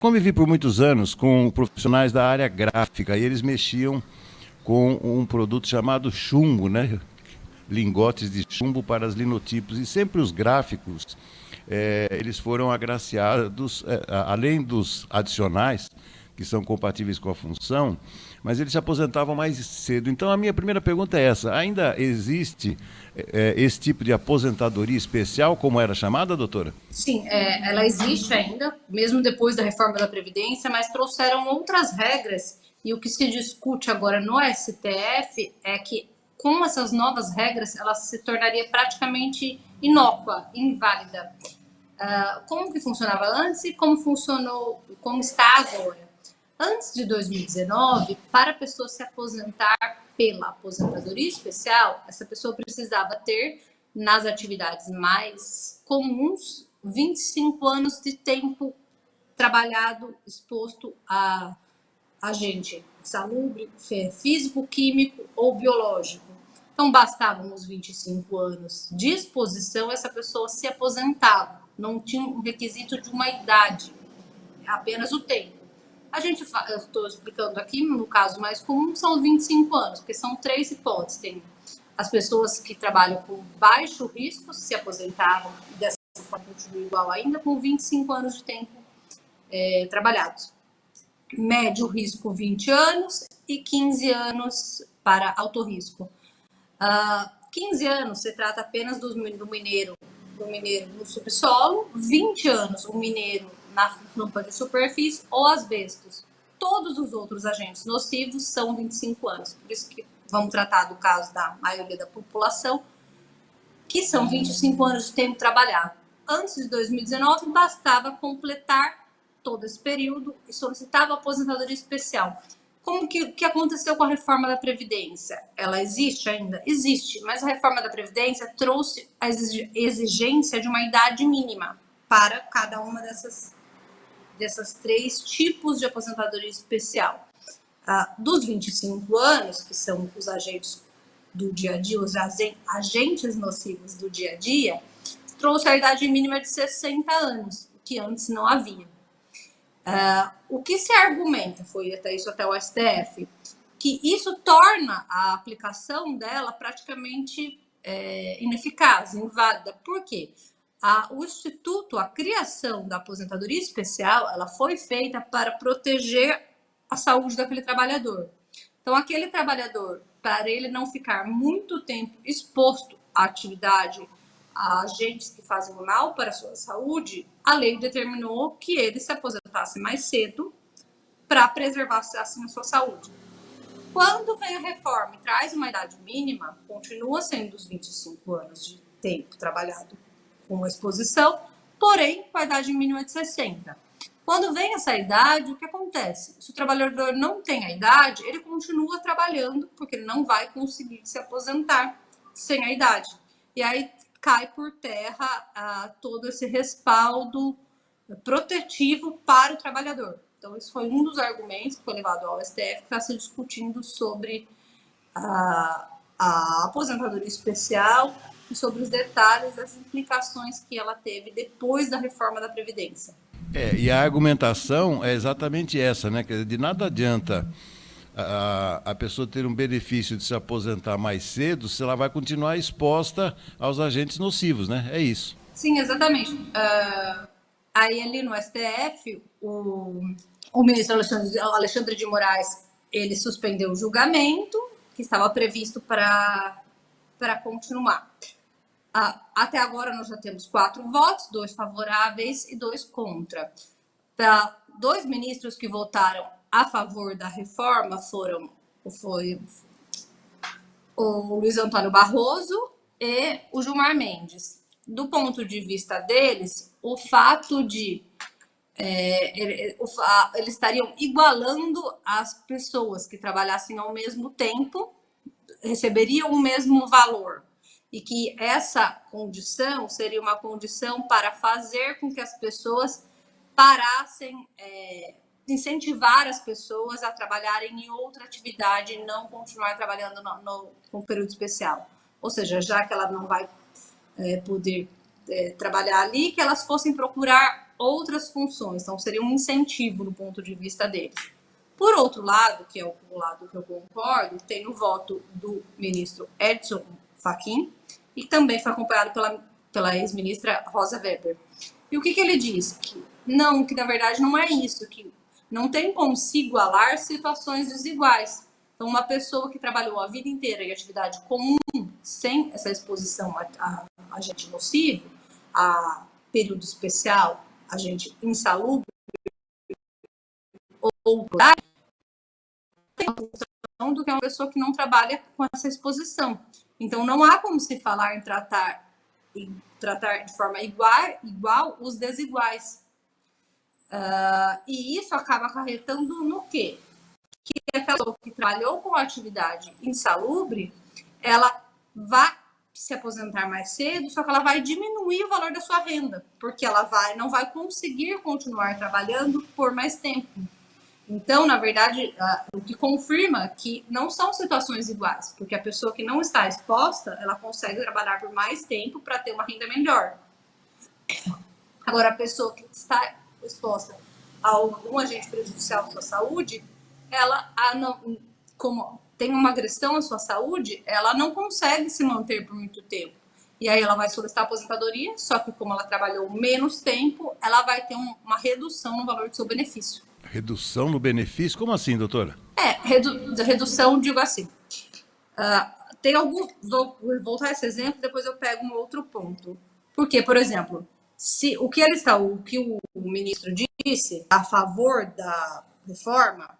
Convivi por muitos anos com profissionais da área gráfica e eles mexiam com um produto chamado chumbo, né? Lingotes de chumbo para as linotipos. E sempre os gráficos, eles foram agraciados, além dos adicionais, que são compatíveis com a função, mas eles se aposentavam mais cedo. Então, a minha primeira pergunta é essa: ainda existe esse tipo de aposentadoria especial, como era chamada, doutora? Sim, ela existe ainda, mesmo depois da reforma da Previdência, mas trouxeram outras regras e o que se discute agora no STF é que com essas novas regras ela se tornaria praticamente inócua, inválida. Como que funcionava antes e como funcionou, como está agora? Antes de 2019, para a pessoa se aposentar pela aposentadoria especial, essa pessoa precisava ter, nas atividades mais comuns, 25 anos de tempo trabalhado, exposto a agente salubre, físico, químico ou biológico. Então, bastavam os 25 anos de exposição, essa pessoa se aposentava. Não tinha um requisito de uma idade, apenas o tempo. Eu estou explicando aqui, no caso mais comum, são 25 anos, porque são três hipóteses. Tem as pessoas que trabalham com baixo risco, se aposentavam e dessa forma continuam igual ainda, com 25 anos de tempo trabalhados. Médio risco, 20 anos e 15 anos para alto risco. 15 anos se trata apenas do mineiro no subsolo, 20 anos o mineiro na rampa de superfície ou asbestos. Todos os outros agentes nocivos são 25 anos. Por isso que vamos tratar do caso da maioria da população, que são 25 anos de tempo trabalhado. Antes de 2019, bastava completar todo esse período e solicitava aposentadoria especial. Como que aconteceu com a reforma da Previdência? Ela existe ainda? Existe, mas a reforma da Previdência trouxe a exigência de uma idade mínima para cada uma dessas três tipos de aposentadoria especial. Dos 25 anos, que são os agentes do dia a dia, os agentes nocivos do dia a dia, trouxe a idade mínima de 60 anos, que antes não havia. O que se argumenta, foi até isso até o STF, que isso torna a aplicação dela praticamente ineficaz, inválida. Por quê? O Instituto, a criação da aposentadoria especial, ela foi feita para proteger a saúde daquele trabalhador. Então, aquele trabalhador, para ele não ficar muito tempo exposto à atividade, a agentes que fazem mal para a sua saúde, a lei determinou que ele se aposentasse mais cedo para preservar assim a sua saúde. Quando vem a reforma e traz uma idade mínima, continua sendo os 25 anos de tempo trabalhado com exposição, porém com a idade mínima de 60. Quando vem essa idade, o que acontece? Se o trabalhador não tem a idade, ele continua trabalhando, porque ele não vai conseguir se aposentar sem a idade. E aí cai por terra todo esse respaldo protetivo para o trabalhador. Então, esse foi um dos argumentos que foi levado ao STF, que está se discutindo sobre a aposentadoria especial e sobre os detalhes das implicações que ela teve depois da reforma da Previdência. E a argumentação é exatamente essa, né? De nada adianta a pessoa ter um benefício de se aposentar mais cedo se ela vai continuar exposta aos agentes nocivos, né? É isso. Sim, exatamente. Aí ali no STF, o ministro Alexandre de Moraes, ele suspendeu o julgamento que estava previsto para continuar. Até agora nós já temos 4 votos, 2 favoráveis e 2 contra. 2 ministros que votaram a favor da reforma foi o Luiz Antônio Barroso e o Gilmar Mendes. Do ponto de vista deles, o fato de eles estariam igualando as pessoas que trabalhassem ao mesmo tempo, receberiam o mesmo valor. E que essa condição seria uma condição para fazer com que as pessoas parassem, incentivar as pessoas a trabalharem em outra atividade e não continuar trabalhando no período especial. Ou seja, já que ela não vai poder trabalhar ali, que elas fossem procurar outras funções. Então, seria um incentivo do ponto de vista deles. Por outro lado, que é o lado que eu concordo, tem o voto do ministro Edson Fachin, e também foi acompanhado pela ex-ministra Rosa Weber. E o que ele disse? Que na verdade não é isso, que não tem como se igualar situações desiguais. Então, uma pessoa que trabalhou a vida inteira em atividade comum, sem essa exposição a agente nocivo, a período especial, agente insalubre, ou do que uma pessoa que não trabalha com essa exposição. Então, não há como se falar em tratar de forma igual os desiguais. E isso acaba acarretando no quê? Que aquela pessoa que trabalhou com atividade insalubre, ela vai se aposentar mais cedo, só que ela vai diminuir o valor da sua renda, porque ela não vai conseguir continuar trabalhando por mais tempo. Então, na verdade, o que confirma que não são situações iguais, porque a pessoa que não está exposta, ela consegue trabalhar por mais tempo para ter uma renda melhor. Agora, a pessoa que está exposta a algum agente prejudicial à sua saúde, ela, como tem uma agressão à sua saúde, ela não consegue se manter por muito tempo. E aí ela vai solicitar aposentadoria, só que como ela trabalhou menos tempo, ela vai ter uma redução no valor do seu benefício. Redução no benefício? Como assim, doutora? Redução, digo assim. Tem algum. Vou voltar a esse exemplo, depois eu pego um outro ponto. Porque, por exemplo, o que o ministro disse a favor da reforma,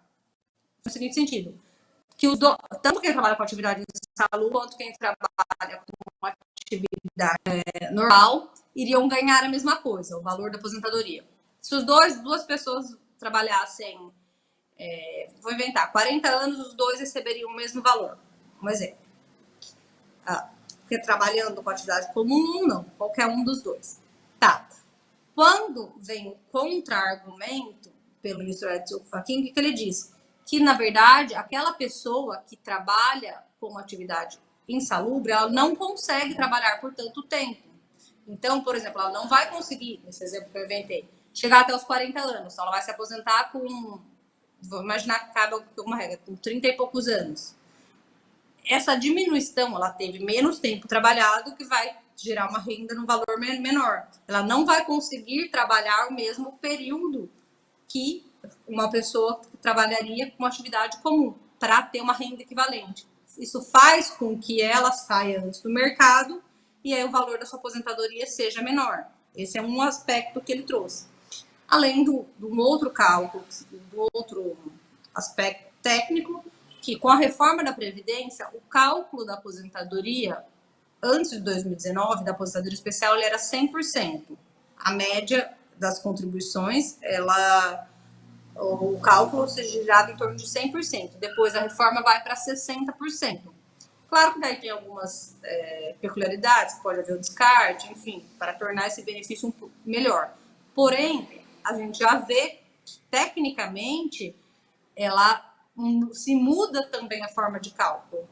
no seguinte sentido, que tanto quem trabalha com atividade de saúde quanto quem trabalha com atividade normal iriam ganhar a mesma coisa, o valor da aposentadoria. Se duas pessoas trabalhassem, vou inventar, 40 anos, os dois receberiam o mesmo valor. Um exemplo. Porque trabalhando com atividade comum, não. Qualquer um dos dois. Tá. Quando vem o contra-argumento pelo ministro Edson Fachin, o que ele diz? Que, na verdade, aquela pessoa que trabalha com atividade insalubre, ela não consegue trabalhar por tanto tempo. Então, por exemplo, ela não vai conseguir, nesse exemplo que eu inventei, chegar até os 40 anos. Então, ela vai se aposentar com, vou imaginar que cabe alguma regra, com 30 e poucos anos. Essa diminuição, ela teve menos tempo trabalhado, que vai gerar uma renda num valor menor. Ela não vai conseguir trabalhar o mesmo período que uma pessoa trabalharia com uma atividade comum, para ter uma renda equivalente. Isso faz com que ela saia antes do mercado e aí o valor da sua aposentadoria seja menor. Esse é um aspecto que ele trouxe. Além do outro cálculo, do outro aspecto técnico, que com a reforma da Previdência, o cálculo da aposentadoria, antes de 2019, da aposentadoria especial, ele era 100%. A média das contribuições, o cálculo se girava em torno de 100%. Depois a reforma vai para 60%. Claro que daí tem algumas peculiaridades, pode haver um descarte, enfim, para tornar esse benefício um pouco melhor. Porém, a gente já vê que, tecnicamente, ela se muda também a forma de cálculo.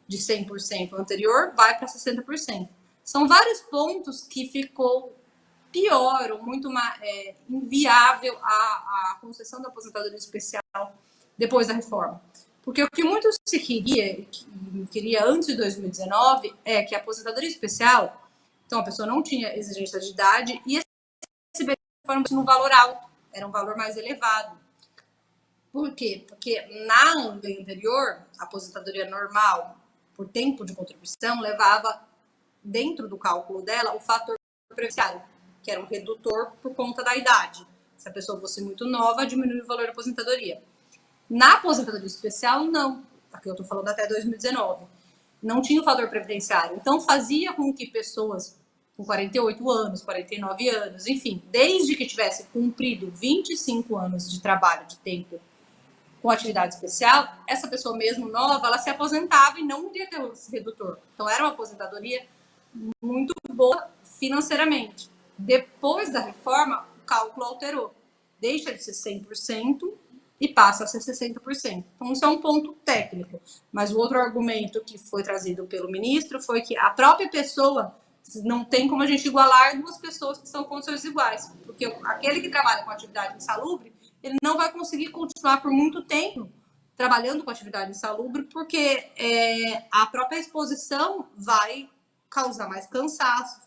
De 100% anterior, vai para 60%. São vários pontos que ficou pior ou muito inviável a concessão da aposentadoria especial depois da reforma. Porque o que muito se queria antes de 2019 é que a aposentadoria especial, então a pessoa não tinha exigência de idade e esse benefício num valor alto, era um valor mais elevado. Por quê? Porque na lei anterior, a aposentadoria normal por tempo de contribuição levava dentro do cálculo dela o fator previdenciário, que era um redutor por conta da idade. Se a pessoa fosse muito nova, diminui o valor da aposentadoria. Na aposentadoria especial, não. Aqui eu estou falando até 2019. Não tinha o fator previdenciário. Então, fazia com que pessoas com 48 anos, 49 anos, enfim, desde que tivesse cumprido 25 anos de trabalho de tempo com atividade especial, essa pessoa mesmo nova, ela se aposentava e não iria ter esse redutor. Então, era uma aposentadoria muito boa financeiramente. Depois da reforma, o cálculo alterou. Deixa de ser 100% e passa a ser 60%. Então, isso é um ponto técnico. Mas o outro argumento que foi trazido pelo ministro foi que a própria pessoa Não tem como a gente igualar duas pessoas que são condições iguais, porque aquele que trabalha com atividade insalubre, ele não vai conseguir continuar por muito tempo trabalhando com atividade insalubre, porque a própria exposição vai causar mais cansaço,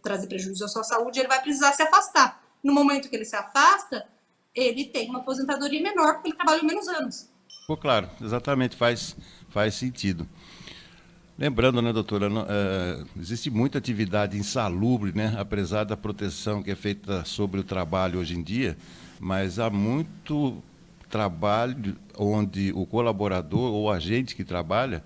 trazer prejuízo à sua saúde, ele vai precisar se afastar. No momento que ele se afasta, ele tem uma aposentadoria menor, porque ele trabalhou menos anos. Ficou claro, exatamente, faz sentido. Lembrando, né, doutora, existe muita atividade insalubre, né, apesar da proteção que é feita sobre o trabalho hoje em dia, mas há muito trabalho onde o colaborador ou agente que trabalha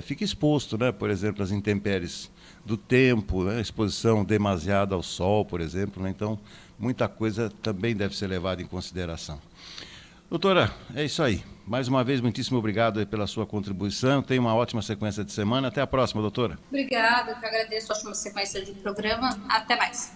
fica exposto, né, por exemplo, às intempéries do tempo, né, exposição demasiada ao sol, por exemplo, né, então muita coisa também deve ser levada em consideração. Doutora, é isso aí. Mais uma vez, muitíssimo obrigado pela sua contribuição. Tenha uma ótima sequência de semana. Até a próxima, doutora. Obrigada, eu que agradeço a ótima sequência de programa. Até mais.